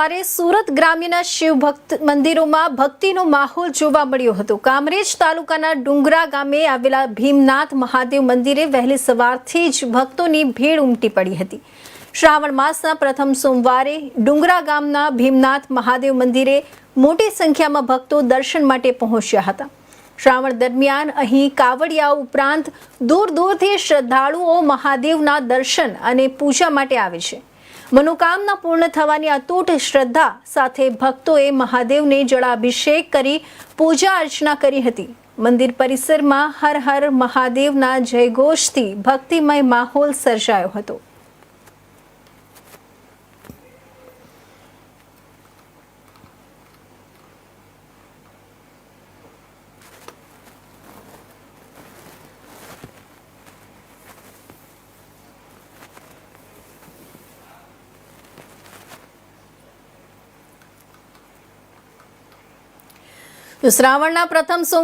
સોમવારે સુરત ગ્રામ્યના શિવ ભક્ત મંદિરોમાં ભક્તિનો માહોલ જોવા મળ્યો હતો। કામરેજ તાલુકાના ડુંગરા ગામે આવેલા ભીમનાથ મહાદેવ મંદિરે વહેલી સવારથી જ ભક્તોની ભીડ ઉમટી પડી હતી। શ્રાવણ માસના પ્રથમ સોમવારે ડુંગરા ગામના ભીમનાથ મહાદેવ મંદિરે મોટી સંખ્યામાં ભક્તો દર્શન માટે પહોંચ્યા હતા। શ્રાવણ દરમિયાન અહીં કાવડિયાઓ ઉપરાંત દૂર દૂરથી શ્રદ્ધાળુઓ મહાદેવના દર્શન અને પૂજા માટે આવે છે। मनोकामना पूर्ण थवानी अतूट श्रद्धा साथे भक्तोए महादेवने जलाभिषेक करी पूजा अर्चना करी हती। मंदिर परिसर में हर हर महादेवना जयघोषथी भक्तिमय माहौल सर्जायो हतो। श्रावणना प्रथम सोमवार